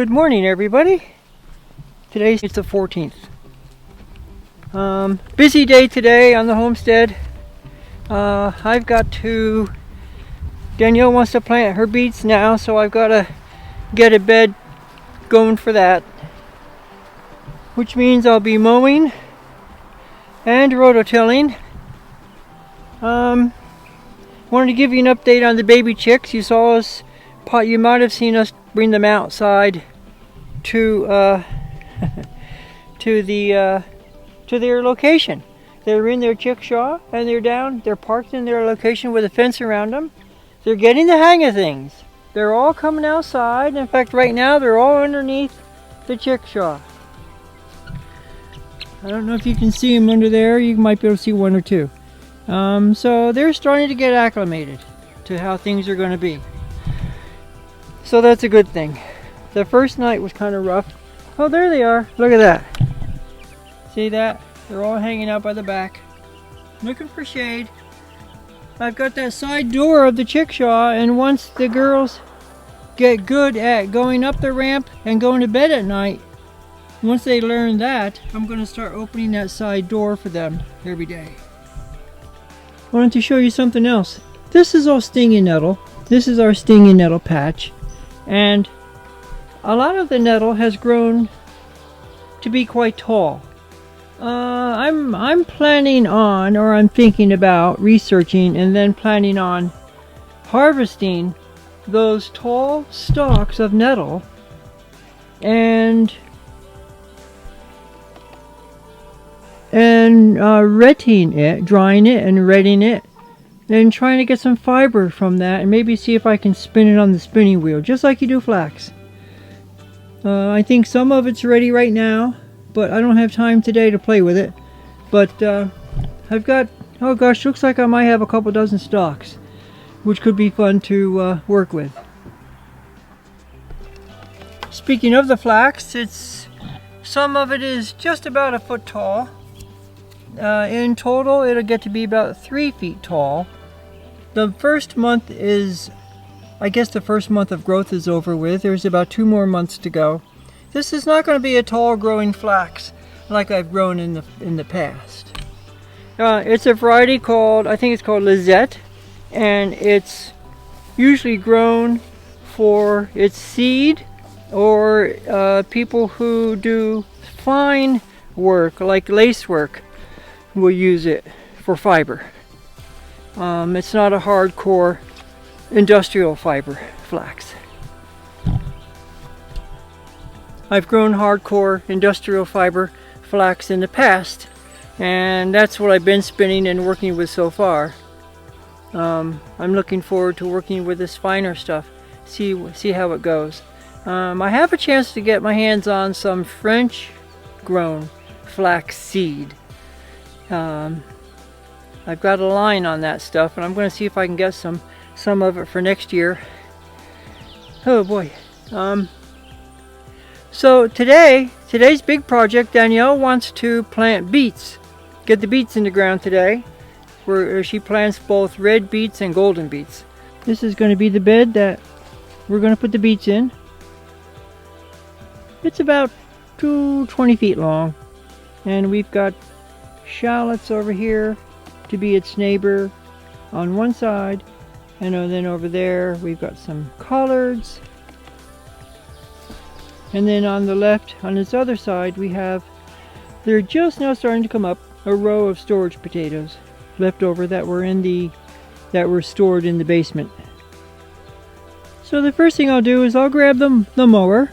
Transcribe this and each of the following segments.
Good morning, everybody. Today's the 14th. Busy day today on the homestead. I've got to, Danielle wants to plant her beets now, so I've got to get a bed going for that. Which means I'll be mowing and rototilling. Wanted to give you an update on the baby chicks. You saw us, you might have seen us bring them outside to their location. They're in their chickshaw and they're parked in their location with a fence around them. They're getting the hang of things. They're all coming outside. In fact, right now they're all underneath the chickshaw. I don't know if you can see them under there. You might be able to see one or two. So they're starting to get acclimated to how things are going to be. So that's a good thing. The first night was kind of rough. Oh, there they are. Look at that. See that? They're all hanging out by the back, looking for shade. I've got that side door of the chickshaw, and once the girls get good at going up the ramp and going to bed at night, once they learn that, I'm going to start opening that side door for them every day. I wanted to show you something else. This is all stinging nettle. This is our stinging nettle patch, and a lot of the nettle has grown to be quite tall. I'm planning on, or I'm thinking about researching and then planning on harvesting those tall stalks of nettle and retting it, drying it and retting it, and trying to get some fiber from that, and maybe see if I can spin it on the spinning wheel just like you do flax. I think some of it's ready right now, but I don't have time today to play with it. But I've got, oh gosh, looks like I might have a couple dozen stalks, which could be fun to work with. Speaking of the flax, some of it is just about a foot tall. In total, it'll get to be about 3 feet tall. The first month is, I guess the first month of growth is over with. There's about 2 more months to go. This is not going to be a tall growing flax like I've grown in the past. It's a variety called, I think it's called Lizette, and it's usually grown for its seed, or people who do fine work like lace work will use it for fiber. It's not a hardcore industrial fiber flax. I've grown hardcore industrial fiber flax in the past, and that's what I've been spinning and working with so far. I'm looking forward to working with this finer stuff, see how it goes. I have a chance to get my hands on some French grown flax seed. I've got a line on that stuff, and I'm going to see if I can get some of it for next year. Oh boy. So today's big project, Danielle wants to plant beets. Get the beets in the ground today. She plants both red beets and golden beets. This is going to be the bed that we're going to put the beets in. It's about 20 feet long, and we've got shallots over here to be its neighbor on one side, and then over there we've got some collards, and then on the left, on this other side, they're just now starting to come up, a row of storage potatoes left over that were stored in the basement. So the first thing I'll do is I'll grab the mower,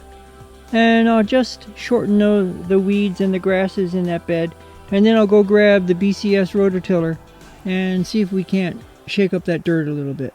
and I'll just shorten the weeds and the grasses in that bed, and then I'll go grab the BCS rototiller and see if we can't shake up that dirt a little bit.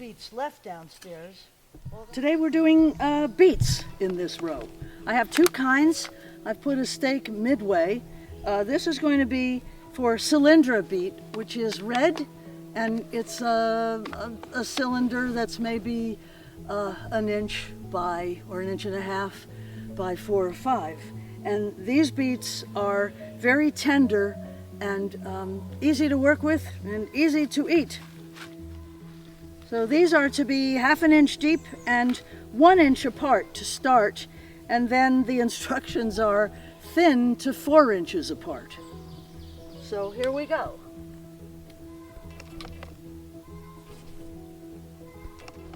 beets left downstairs. Today we're doing beets in this row. I have two kinds. I've put a stake midway. This is going to be for cylindra beet, which is red, and it's a cylinder that's maybe an inch by, or an inch and a half by 4 or 5. And these beets are very tender and easy to work with and easy to eat. So these are to be 1/2 inch deep and 1 inch apart to start, and then the instructions are thin to 4 inches apart. So here we go.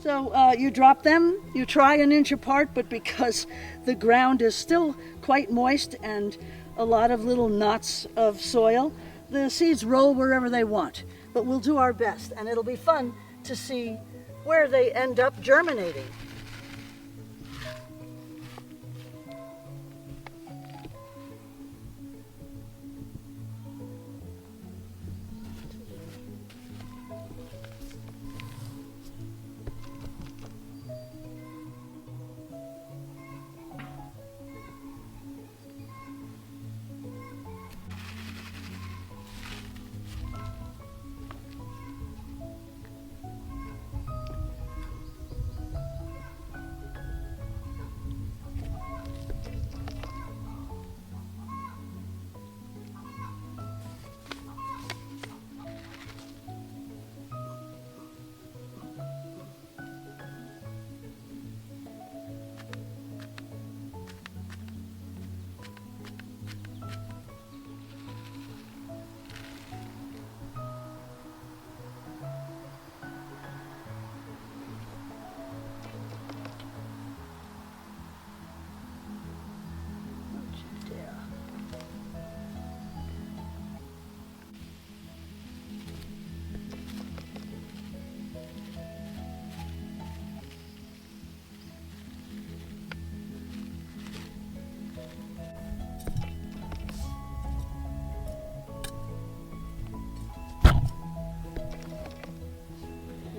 So you drop them, you try 1 inch apart, but because the ground is still quite moist and a lot of little knots of soil, the seeds roll wherever they want. But we'll do our best, and it'll be fun to see where they end up germinating.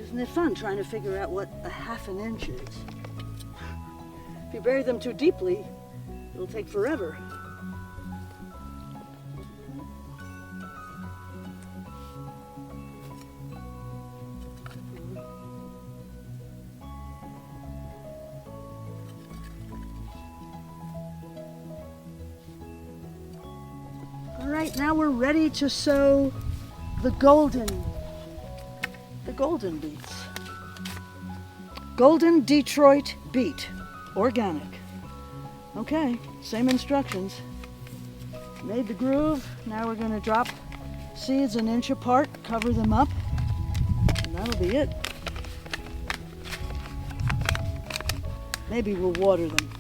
Isn't it fun trying to figure out what 1/2 inch is? If you bury them too deeply, it'll take forever. All right, now we're ready to sow the golden beets. Golden Detroit beet, organic. Okay, same instructions. Made the groove. Now we're going to drop seeds 1 inch apart, cover them up, and that'll be it. Maybe we'll water them.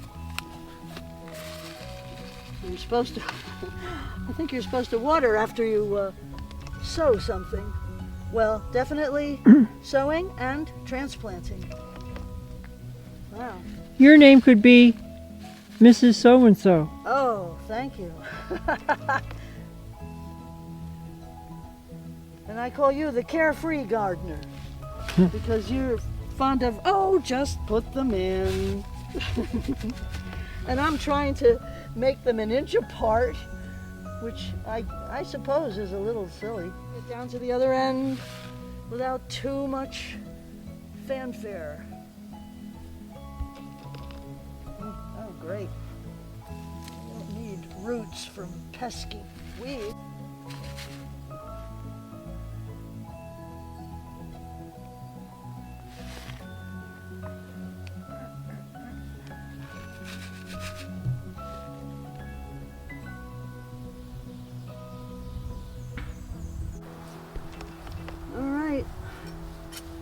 You're supposed to, I think you're supposed to water after you sow something. Well, definitely sowing and transplanting. Wow. Your name could be Mrs. So-and-so. Oh, thank you. And I call you the carefree gardener because you're fond of, oh, just put them in. And I'm trying to make them 1 inch apart, which I suppose is a little silly. Get down to the other end without too much fanfare. Oh, great. Don't need roots from pesky weeds.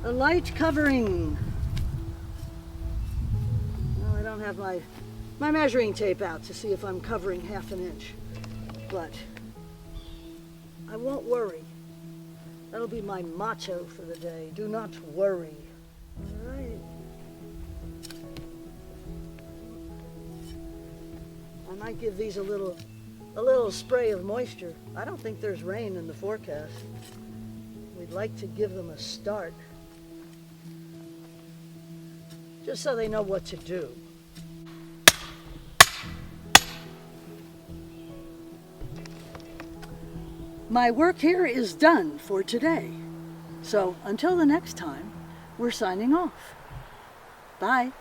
A light covering. Well, I don't have my measuring tape out to see if I'm covering 1/2 inch, but I won't worry. That'll be my motto for the day. Do not worry. All right. I might give these a little spray of moisture. I don't think there's rain in the forecast. We'd like to give them a start. just so they know what to do. My work here is done for today. So until the next time, we're signing off. Bye.